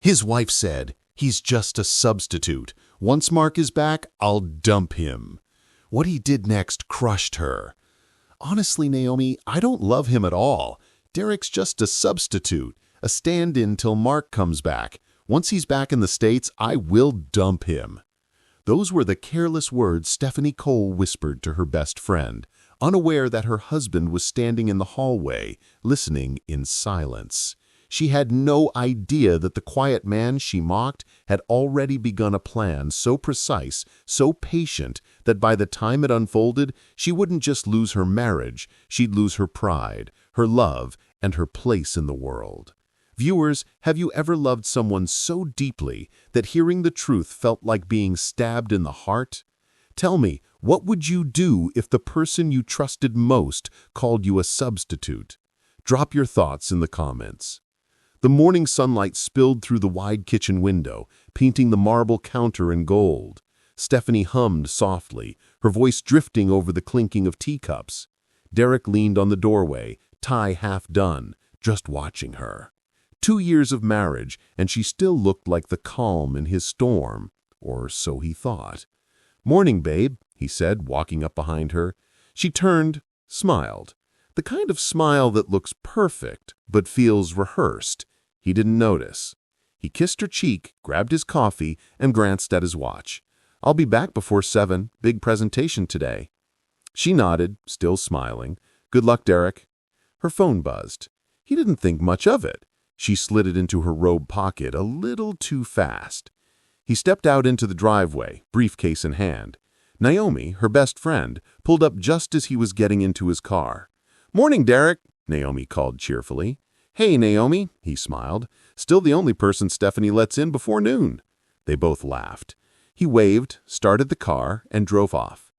His wife said, "He's just a substitute. Once Mark is back, I'll dump him." What he did next crushed her. "Honestly, Naomi, I don't love him at all. Derek's just a substitute, a stand-in till Mark comes back. Once he's back in the States, I will dump him." Those were the careless words Stephanie Cole whispered to her best friend, unaware that her husband was standing in the hallway, listening in silence. She had no idea that the quiet man she mocked had already begun a plan so precise, so patient, that by the time it unfolded, she wouldn't just lose her marriage, she'd lose her pride, her love, and her place in the world. Viewers, have you ever loved someone so deeply that hearing the truth felt like being stabbed in the heart? Tell me, what would you do if the person you trusted most called you a substitute? Drop your thoughts in the comments. The morning sunlight spilled through the wide kitchen window, painting the marble counter in gold. Stephanie hummed softly, her voice drifting over the clinking of teacups. Derek leaned on the doorway, tie half done, just watching her. 2 years of marriage, and she still looked like the calm in his storm, or so he thought. "Morning, babe," he said, walking up behind her. She turned, smiled. The kind of smile that looks perfect, but feels rehearsed. He didn't notice. He kissed her cheek, grabbed his coffee, and glanced at his watch. "I'll be back before 7. Big presentation today." She nodded, still smiling. "Good luck, Derek." Her phone buzzed. He didn't think much of it. She slid it into her robe pocket a little too fast. He stepped out into the driveway, briefcase in hand. Naomi, her best friend, pulled up just as he was getting into his car. "Morning, Derek," Naomi called cheerfully. "Hey, Naomi," he smiled. "Still the only person Stephanie lets in before noon." They both laughed. He waved, started the car, and drove off.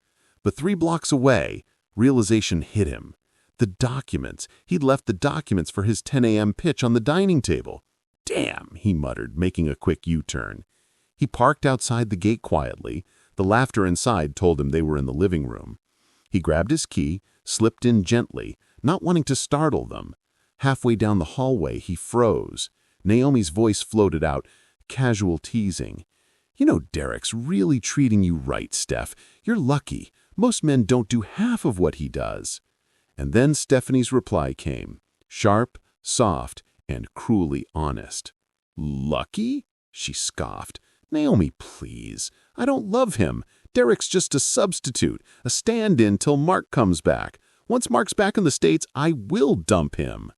But 3 blocks away, realization hit him. The documents. He'd left the documents for his 10 a.m. pitch on the dining table. "Damn," he muttered, making a quick U-turn. He parked outside the gate quietly. The laughter inside told him they were in the living room. He grabbed his key, slipped in gently, not wanting to startle them. Halfway down the hallway, he froze. Naomi's voice floated out, casual teasing. "You know Derek's really treating you right, Steph. You're lucky. Most men don't do half of what he does." And then Stephanie's reply came, sharp, soft, and cruelly honest. "Lucky?" she scoffed. "Naomi, please. I don't love him. Derek's just a substitute, a stand-in till Mark comes back. Once Mark's back in the States, I will dump him."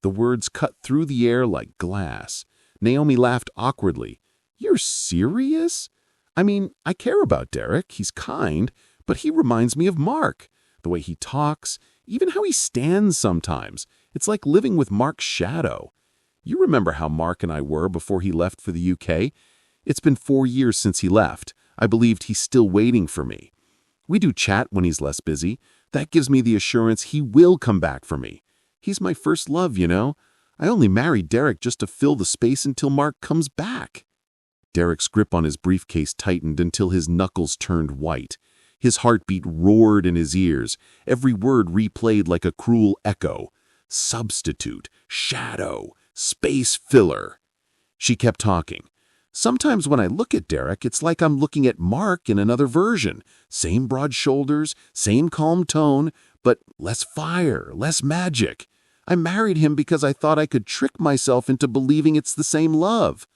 The words cut through the air like glass. Naomi laughed awkwardly. "You're serious? I mean, I care about Derek. He's kind, but he reminds me of Mark. The way he talks, even how he stands sometimes. It's like living with Mark's shadow. You remember how Mark and I were before he left for the UK? It's been 4 years since he left. I believed he's still waiting for me. We do chat when he's less busy. That gives me the assurance he will come back for me. He's my first love, you know. I only married Derek just to fill the space until Mark comes back." Derek's grip on his briefcase tightened until his knuckles turned white. His heartbeat roared in his ears, every word replayed like a cruel echo. Substitute, shadow, space filler. She kept talking. "Sometimes when I look at Derek, it's like I'm looking at Mark in another version. Same broad shoulders, same calm tone, but less fire, less magic. I married him because I thought I could trick myself into believing it's the same love."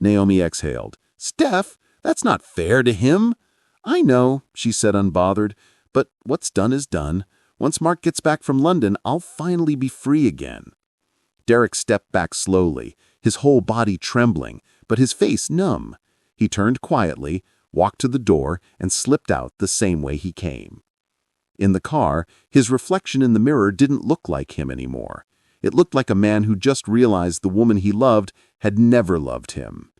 Naomi exhaled. "Steph, that's not fair to him." "I know," she said unbothered, "but what's done is done. Once Mark gets back from London, I'll finally be free again." Derek stepped back slowly, his whole body trembling, but his face numb. He turned quietly, walked to the door, and slipped out the same way he came. In the car, his reflection in the mirror didn't look like him anymore. It looked like a man who just realized the woman he loved had never loved him.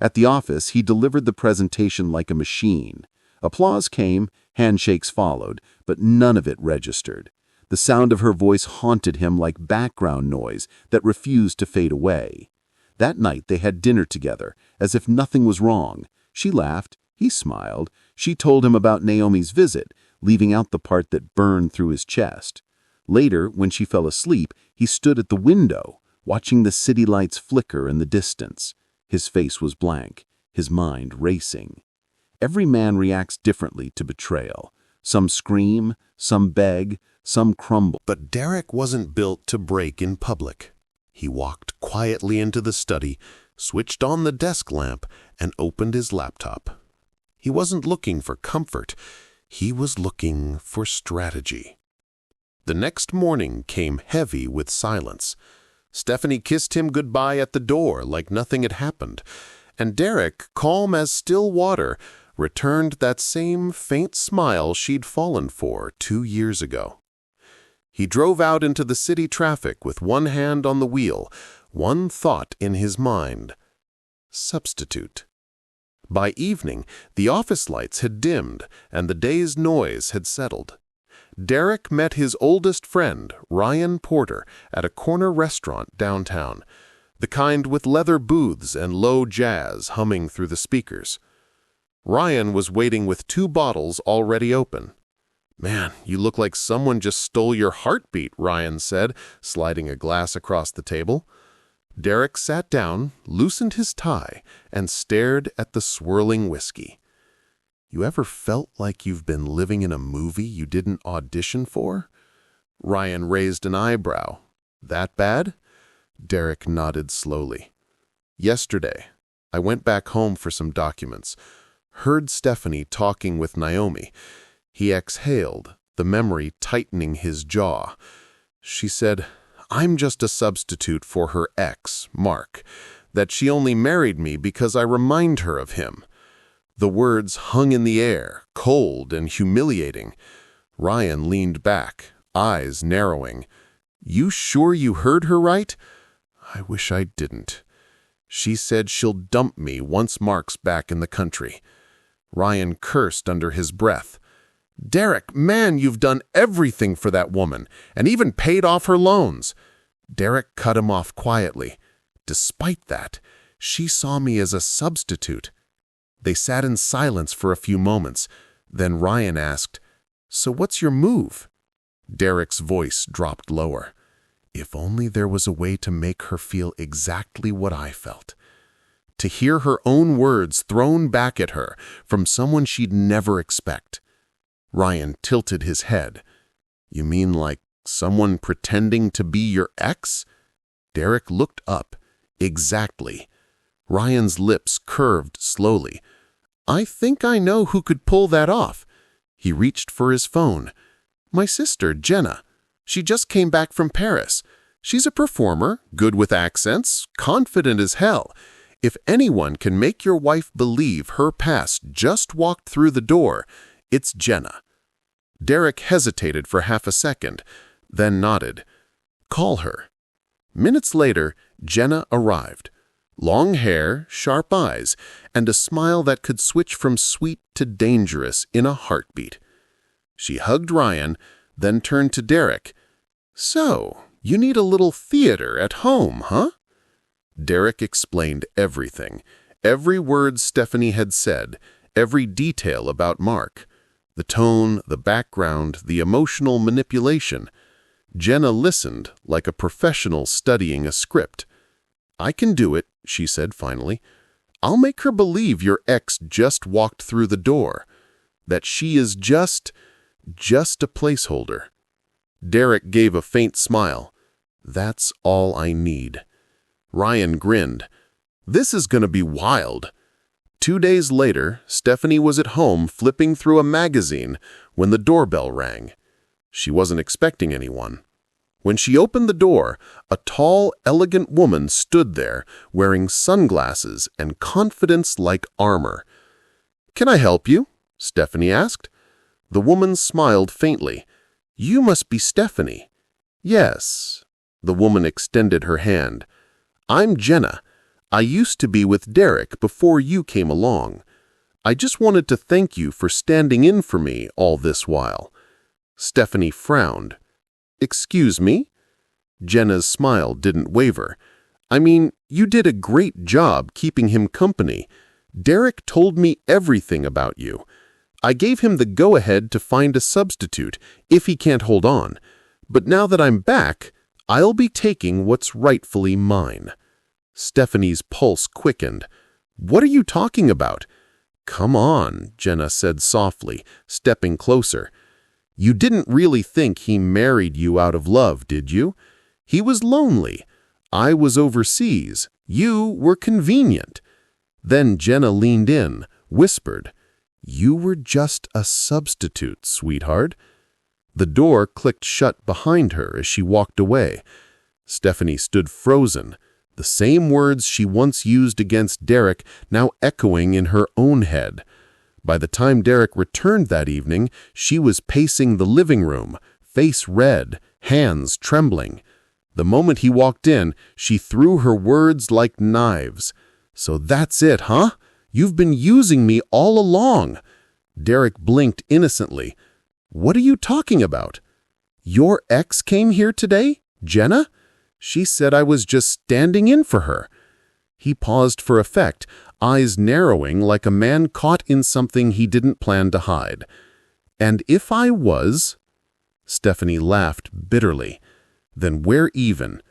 At the office, he delivered the presentation like a machine. Applause came, handshakes followed, but none of it registered. The sound of her voice haunted him like background noise that refused to fade away. That night they had dinner together, as if nothing was wrong. She laughed, he smiled. She told him about Naomi's visit, leaving out the part that burned through his chest. Later, when she fell asleep, he stood at the window, watching the city lights flicker in the distance. His face was blank, his mind racing. Every man reacts differently to betrayal. Some scream, some beg, some crumble. But Derek wasn't built to break in public. He walked quietly into the study, switched on the desk lamp, and opened his laptop. He wasn't looking for comfort. He was looking for strategy. The next morning came heavy with silence. Stephanie kissed him goodbye at the door like nothing had happened, and Derek, calm as still water, returned that same faint smile she'd fallen for 2 years ago. He drove out into the city traffic with one hand on the wheel, one thought in his mind: substitute. By evening, the office lights had dimmed and the day's noise had settled. Derek met his oldest friend, Ryan Porter, at a corner restaurant downtown, the kind with leather booths and low jazz humming through the speakers. Ryan was waiting with 2 bottles already open. "Man, you look like someone just stole your heartbeat," Ryan said, sliding a glass across the table. Derek sat down, loosened his tie, and stared at the swirling whiskey. "You ever felt like you've been living in a movie you didn't audition for?" Ryan raised an eyebrow. "That bad?" Derek nodded slowly. "Yesterday, I went back home for some documents. Heard Stephanie talking with Naomi." He exhaled, the memory tightening his jaw. "She said, I'm just a substitute for her ex, Mark, that she only married me because I remind her of him." The words hung in the air, cold and humiliating. Ryan leaned back, eyes narrowing. "You sure you heard her right?" "I wish I didn't. She said she'll dump me once Mark's back in the country." Ryan cursed under his breath. "Derek, man, you've done everything for that woman, and even paid off her loans." Derek cut him off quietly. "Despite that, she saw me as a substitute." They sat in silence for a few moments. Then Ryan asked, "So what's your move?" Derek's voice dropped lower. "If only there was a way to make her feel exactly what I felt." To hear her own words thrown back at her from someone she'd never expect. Ryan tilted his head. "You mean like someone pretending to be your ex?" Derek looked up. "Exactly." Ryan's lips curved slowly. "I think I know who could pull that off." He reached for his phone. "My sister, Jenna. She just came back from Paris. She's a performer, good with accents, confident as hell. If anyone can make your wife believe her past just walked through the door, it's Jenna." Derek hesitated for half a second, then nodded. "Call her." Minutes later, Jenna arrived. Long hair, sharp eyes, and a smile that could switch from sweet to dangerous in a heartbeat. She hugged Ryan, then turned to Derek. "So, you need a little theater at home, huh?" Derek explained everything. Every word Stephanie had said, every detail about Mark. The tone, the background, the emotional manipulation. Jenna listened like a professional studying a script. "I can do it," she said finally. "I'll make her believe your ex just walked through the door. That she is just a placeholder." Derek gave a faint smile. "That's all I need." Ryan grinned. "This is going to be wild." 2 days later, Stephanie was at home flipping through a magazine when the doorbell rang. She wasn't expecting anyone. When she opened the door, a tall, elegant woman stood there, wearing sunglasses and confidence like armor. "Can I help you?" Stephanie asked. The woman smiled faintly. "You must be Stephanie." "Yes." The woman extended her hand. "I'm Jenna. I used to be with Derek before you came along. I just wanted to thank you for standing in for me all this while." Stephanie frowned. "Excuse me?" Jenna's smile didn't waver. "I mean, you did a great job keeping him company. Derek told me everything about you. I gave him the go-ahead to find a substitute if he can't hold on. But now that I'm back, I'll be taking what's rightfully mine." Stephanie's pulse quickened. "What are you talking about?" "Come on," Jenna said softly, stepping closer. "You didn't really think he married you out of love, did you? He was lonely. I was overseas. You were convenient." Then Jenna leaned in, whispered, "You were just a substitute, sweetheart." The door clicked shut behind her as she walked away. Stephanie stood frozen, the same words she once used against Derek now echoing in her own head. By the time Derek returned that evening, she was pacing the living room, face red, hands trembling. The moment he walked in, she threw her words like knives. "So that's it, huh? You've been using me all along." Derek blinked innocently. "What are you talking about?" "Your ex came here today, Jenna? She said I was just standing in for her." He paused for effect, eyes narrowing like a man caught in something he didn't plan to hide. "And if I was?" Stephanie laughed bitterly. "Then we're even.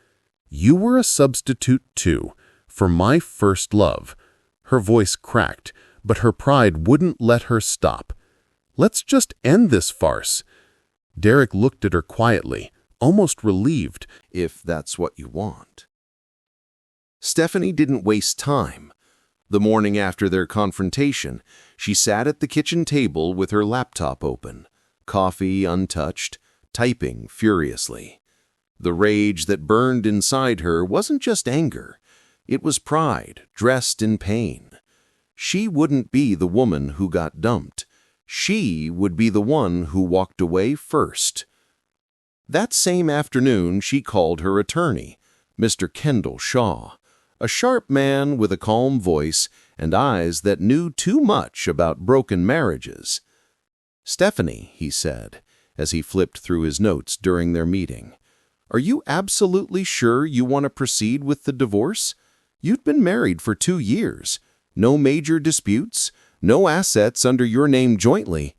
You were a substitute too, for my first love." Her voice cracked, but her pride wouldn't let her stop. "Let's just end this farce." Derek looked at her quietly, almost relieved. "If that's what you want." Stephanie didn't waste time. The morning after their confrontation, she sat at the kitchen table with her laptop open, coffee untouched, typing furiously. The rage that burned inside her wasn't just anger. It was pride, dressed in pain. She wouldn't be the woman who got dumped. She would be the one who walked away first. That same afternoon, she called her attorney, Mr. Kendall Shaw, a sharp man with a calm voice and eyes that knew too much about broken marriages. "Stephanie," he said, as he flipped through his notes during their meeting, "are you absolutely sure you want to proceed with the divorce? You'd been married for 2 years. No major disputes, no assets under your name jointly.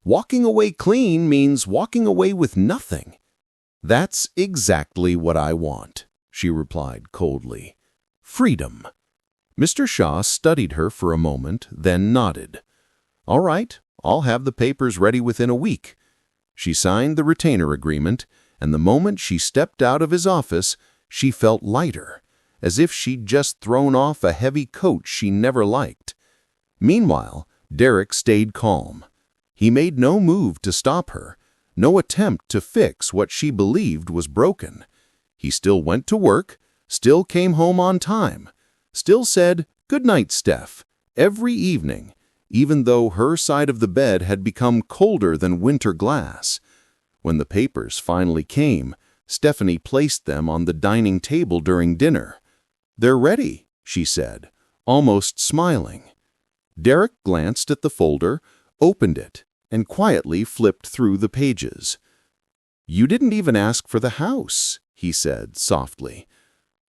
Walking away clean means walking away with nothing." "That's exactly what I want," she replied coldly. "Freedom." Mr. Shaw studied her for a moment, then nodded. "All right, I'll have the papers ready within a week." She signed the retainer agreement, and the moment she stepped out of his office, she felt lighter, as if she'd just thrown off a heavy coat she never liked. Meanwhile, Derek stayed calm. He made no move to stop her, no attempt to fix what she believed was broken. He still went to work, still came home on time, still said, "Good night, Steph," every evening, even though her side of the bed had become colder than winter glass. When the papers finally came, Stephanie placed them on the dining table during dinner. "They're ready," she said, almost smiling. Derek glanced at the folder, opened it, and quietly flipped through the pages. "You didn't even ask for the house," he said softly.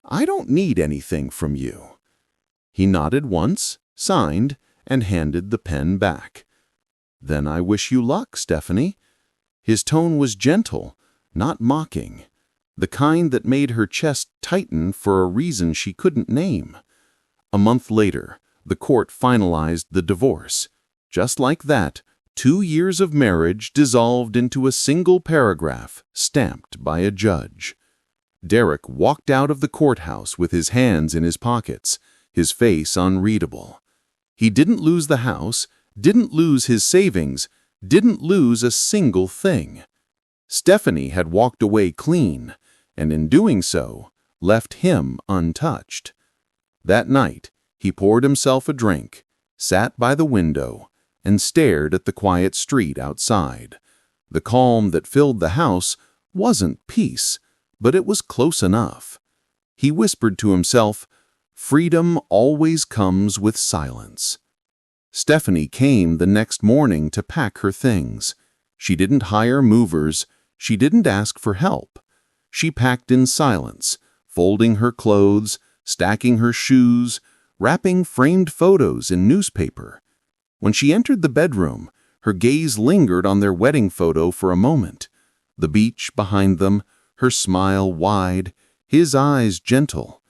"I don't need anything from you." He nodded once, signed, and handed the pen back. "Then I wish you luck, Stephanie." His tone was gentle, not mocking, the kind that made her chest tighten for a reason she couldn't name. A month later, the court finalized the divorce. Just like that, 2 years of marriage dissolved into a single paragraph stamped by a judge. Derek walked out of the courthouse with his hands in his pockets, his face unreadable. He didn't lose the house, didn't lose his savings, didn't lose a single thing. Stephanie had walked away clean, and in doing so, left him untouched. That night, he poured himself a drink, sat by the window, and stared at the quiet street outside. The calm that filled the house wasn't peace, but it was close enough. He whispered to himself, "Freedom always comes with silence." Stephanie came the next morning to pack her things. She didn't hire movers. She didn't ask for help. She packed in silence, folding her clothes, stacking her shoes, wrapping framed photos in newspaper. When she entered the bedroom, her gaze lingered on their wedding photo for a moment. The beach behind them, her smile wide, his eyes gentle.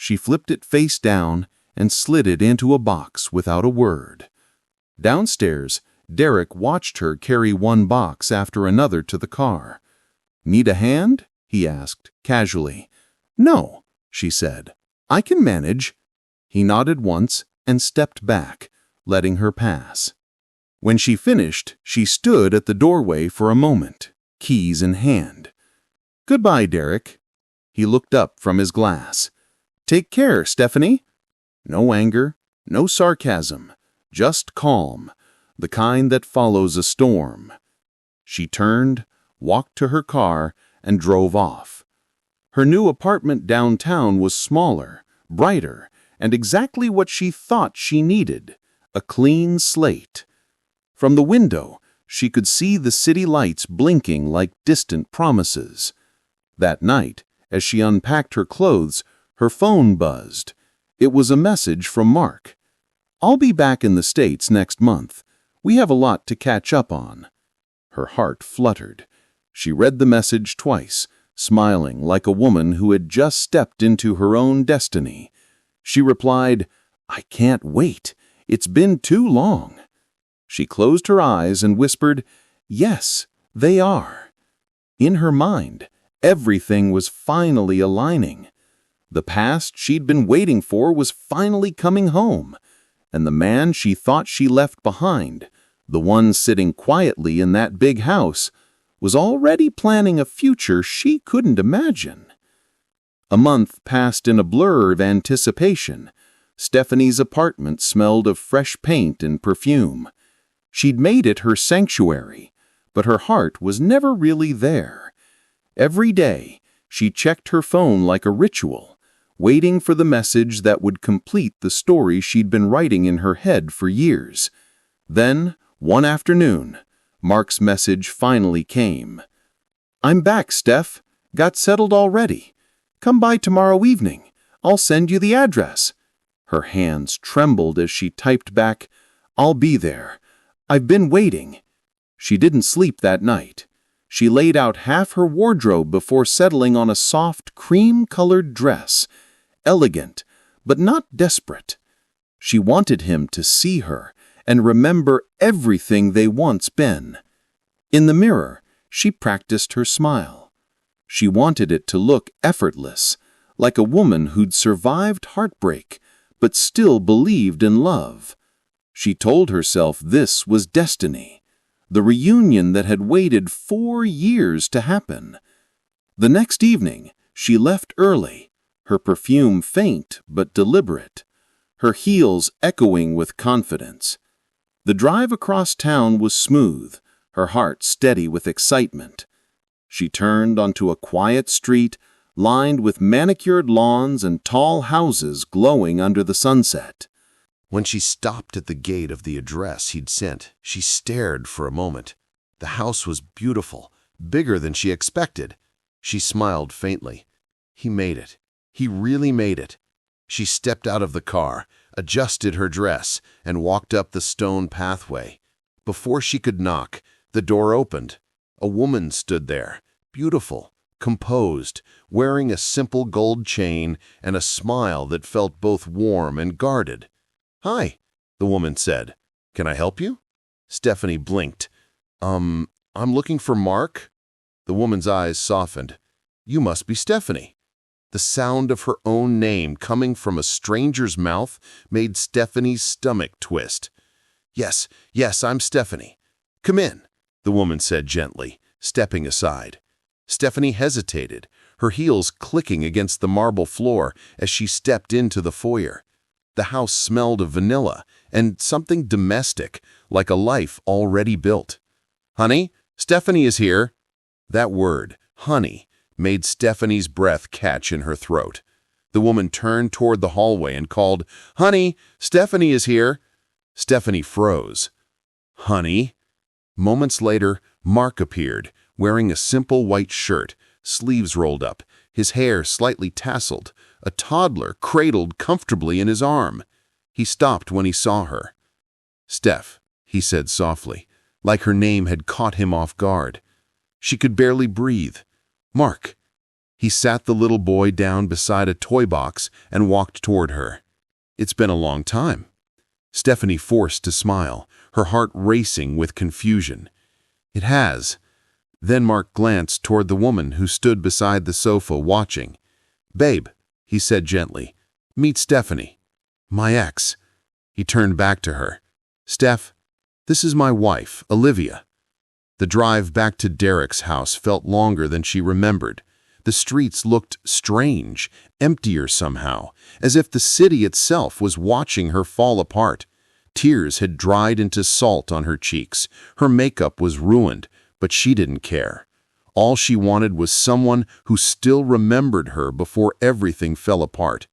She flipped it face down and slid it into a box without a word. Downstairs, Derek watched her carry one box after another to the car. "Need a hand?" he asked, casually. "No," she said. "I can manage." He nodded once and stepped back, letting her pass. When she finished, she stood at the doorway for a moment, keys in hand. "Goodbye, Derek." He looked up from his glass. "Take care, Stephanie." No anger, no sarcasm, just calm, the kind that follows a storm. She turned, walked to her car, and drove off. Her new apartment downtown was smaller, brighter, and exactly what she thought she needed, a clean slate. From the window, she could see the city lights blinking like distant promises. That night, as she unpacked her clothes, her phone buzzed. It was a message from Mark. "I'll be back in the States next month. We have a lot to catch up on." Her heart fluttered. She read the message twice, smiling like a woman who had just stepped into her own destiny. She replied, "I can't wait. It's been too long." She closed her eyes and whispered, "Yes, they are." In her mind, everything was finally aligning. The past she'd been waiting for was finally coming home, and the man she thought she left behind, the one sitting quietly in that big house, was already planning a future she couldn't imagine. A month passed in a blur of anticipation. Stephanie's apartment smelled of fresh paint and perfume. She'd made it her sanctuary, but her heart was never really there. Every day, she checked her phone like a ritual, waiting for the message that would complete the story she'd been writing in her head for years. Then, one afternoon, Mark's message finally came. "I'm back, Steph. Got settled already. Come by tomorrow evening. I'll send you the address." Her hands trembled as she typed back, "I'll be there. I've been waiting." She didn't sleep that night. She laid out half her wardrobe before settling on a soft, cream-colored dress, elegant, but not desperate. She wanted him to see her and remember everything they once been. In the mirror, she practiced her smile. She wanted it to look effortless, like a woman who'd survived heartbreak, but still believed in love. She told herself this was destiny, the reunion that had waited 4 years to happen. The next evening, she left early, her perfume faint but deliberate, her heels echoing with confidence. The drive across town was smooth, her heart steady with excitement. She turned onto a quiet street lined with manicured lawns and tall houses glowing under the sunset. When she stopped at the gate of the address he'd sent, she stared for a moment. The house was beautiful, bigger than she expected. She smiled faintly. He made it. He really made it. She stepped out of the car, adjusted her dress, and walked up the stone pathway. Before she could knock, the door opened. A woman stood there, beautiful, composed, wearing a simple gold chain and a smile that felt both warm and guarded. "Hi," the woman said. "Can I help you?" Stephanie blinked. I'm looking for Mark." The woman's eyes softened. "You must be Stephanie." The sound of her own name coming from a stranger's mouth made Stephanie's stomach twist. Yes, I'm Stephanie." "Come in," the woman said gently, stepping aside. Stephanie hesitated, her heels clicking against the marble floor as she stepped into the foyer. The house smelled of vanilla and something domestic, like a life already built. "Honey, Stephanie is here." That word, honey, made Stephanie's breath catch in her throat. The woman turned toward the hallway and called, "Honey, Stephanie is here." Stephanie froze. "Honey?" Moments later, Mark appeared, wearing a simple white shirt, sleeves rolled up, his hair slightly tasseled, a toddler cradled comfortably in his arm. He stopped when he saw her. "Steph," he said softly, like her name had caught him off guard. She could barely breathe. "Mark." He sat the little boy down beside a toy box and walked toward her. "It's been a long time." Stephanie forced to smile, her heart racing with confusion. "It has." Then Mark glanced toward the woman who stood beside the sofa watching. "Babe," he said gently, "meet Stephanie. My ex." He turned back to her. "Steph, this is my wife, Olivia." The drive back to Derek's house felt longer than she remembered. The streets looked strange, emptier somehow, as if the city itself was watching her fall apart. Tears had dried into salt on her cheeks. Her makeup was ruined, but she didn't care. All she wanted was someone who still remembered her before everything fell apart.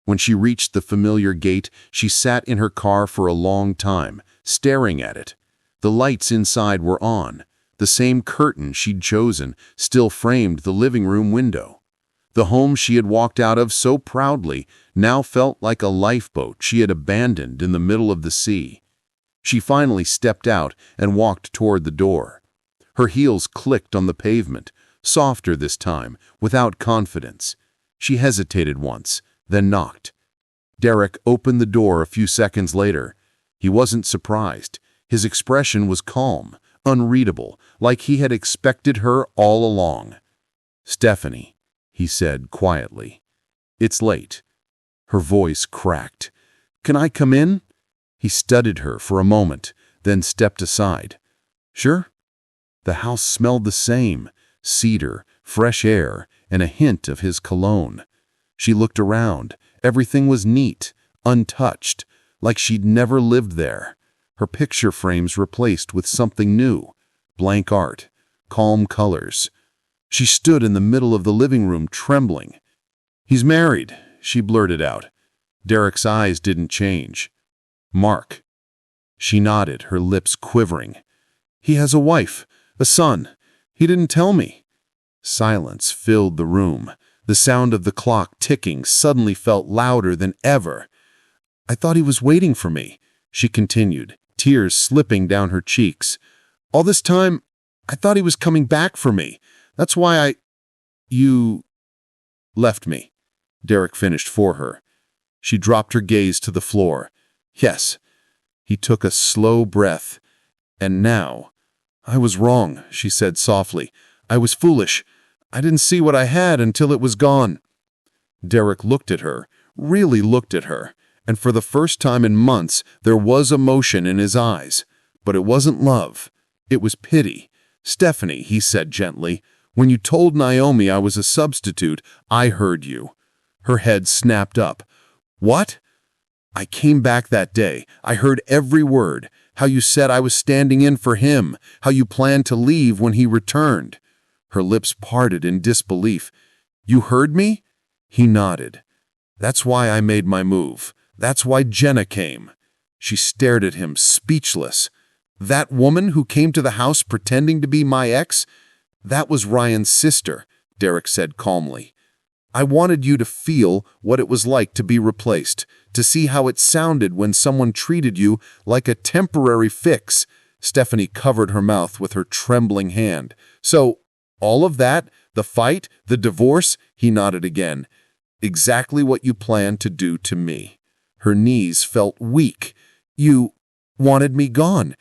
When she reached the familiar gate, she sat in her car for a long time, staring at it. The lights inside were on. The same curtain she'd chosen still framed the living room window. The home she had walked out of so proudly now felt like a lifeboat she had abandoned in the middle of the sea. She finally stepped out and walked toward the door. Her heels clicked on the pavement, softer this time, without confidence. She hesitated once, then knocked. Derek opened the door a few seconds later. He wasn't surprised. His expression was calm, unreadable, like he had expected her all along. "Stephanie," he said quietly. "It's late." Her voice cracked. "Can I come in?" He studied her for a moment, then stepped aside. "Sure." The house smelled the same, cedar, fresh air, and a hint of his cologne. She looked around. Everything was neat, untouched, like she'd never lived there. Her picture frames replaced with something new, blank art, calm colors. She stood in the middle of the living room, trembling. "He's married," she blurted out. Derek's eyes didn't change. "Mark." She nodded, her lips quivering. "He has a wife, a son. He didn't tell me." Silence filled the room. The sound of the clock ticking suddenly felt louder than ever. "I thought he was waiting for me," she continued, tears slipping down her cheeks. "All this time, I thought he was coming back for me. That's why You left me," Derek finished for her. She dropped her gaze to the floor. "Yes." He took a slow breath. "And now?" "I was wrong," she said softly. "I was foolish. I didn't see what I had until it was gone." Derek looked at her, really looked at her, and for the first time in months there was emotion in his eyes. But it wasn't love. It was pity. "Stephanie," he said gently, "when you told Naomi I was a substitute, I heard you." Her head snapped up. "What?" "I came back that day. I heard every word. How you said I was standing in for him. How you planned to leave when he returned." Her lips parted in disbelief. "You heard me?" He nodded. "That's why I made my move. That's why Jenna came." She stared at him, speechless. "That woman who came to the house pretending to be my ex? That was Ryan's sister," Derek said calmly. "I wanted you to feel what it was like to be replaced, to see how it sounded when someone treated you like a temporary fix." Stephanie covered her mouth with her trembling hand. "So, all of that, the fight, the divorce," he nodded again. "Exactly what you planned to do to me." Her knees felt weak. "You wanted me gone.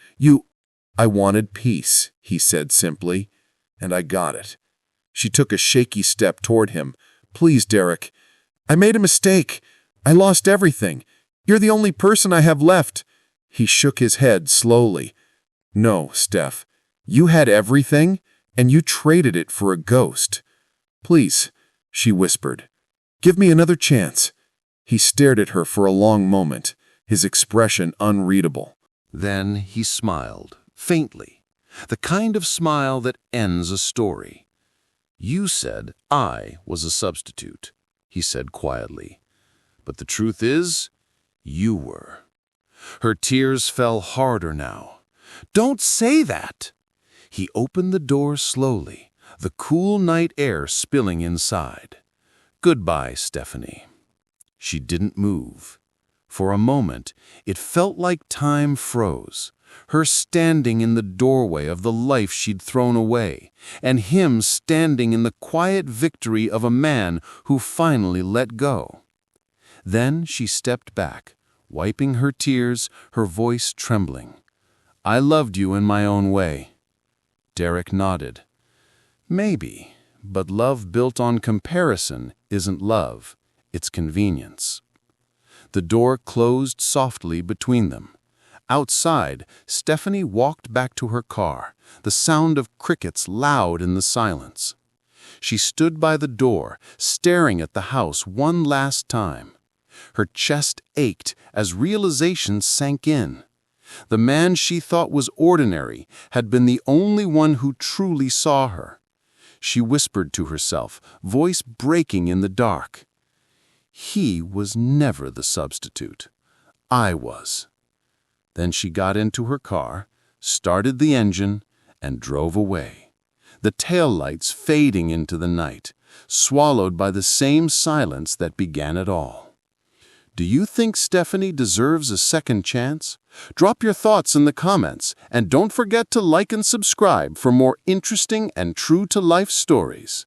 I wanted peace," he said simply, "and I got it." She took a shaky step toward him. "Please, Derek. I made a mistake. I lost everything. You're the only person I have left." He shook his head slowly. "No, Steph. You had everything, and you traded it for a ghost." "Please," she whispered. "Give me another chance." He stared at her for a long moment, his expression unreadable. Then he smiled, faintly, the kind of smile that ends a story. "You said I was a substitute," he said quietly. "But the truth is, you were." Her tears fell harder now. "Don't say that!" He opened the door slowly, the cool night air spilling inside. "Goodbye, Stephanie." She didn't move. For a moment, it felt like time froze. Her standing in the doorway of the life she'd thrown away, and him standing in the quiet victory of a man who finally let go. Then she stepped back, wiping her tears, her voice trembling. "I loved you in my own way." Derek nodded. "Maybe, but love built on comparison isn't love, it's convenience." The door closed softly between them. Outside, Stephanie walked back to her car, the sound of crickets loud in the silence. She stood by the door, staring at the house one last time. Her chest ached as realization sank in. The man she thought was ordinary had been the only one who truly saw her. She whispered to herself, voice breaking in the dark. He was never the substitute. I was. Then she got into her car, started the engine, and drove away, the taillights fading into the night, swallowed by the same silence that began it all. Do you think Stephanie deserves a second chance? Drop your thoughts in the comments, and don't forget to like and subscribe for more interesting and true-to-life stories.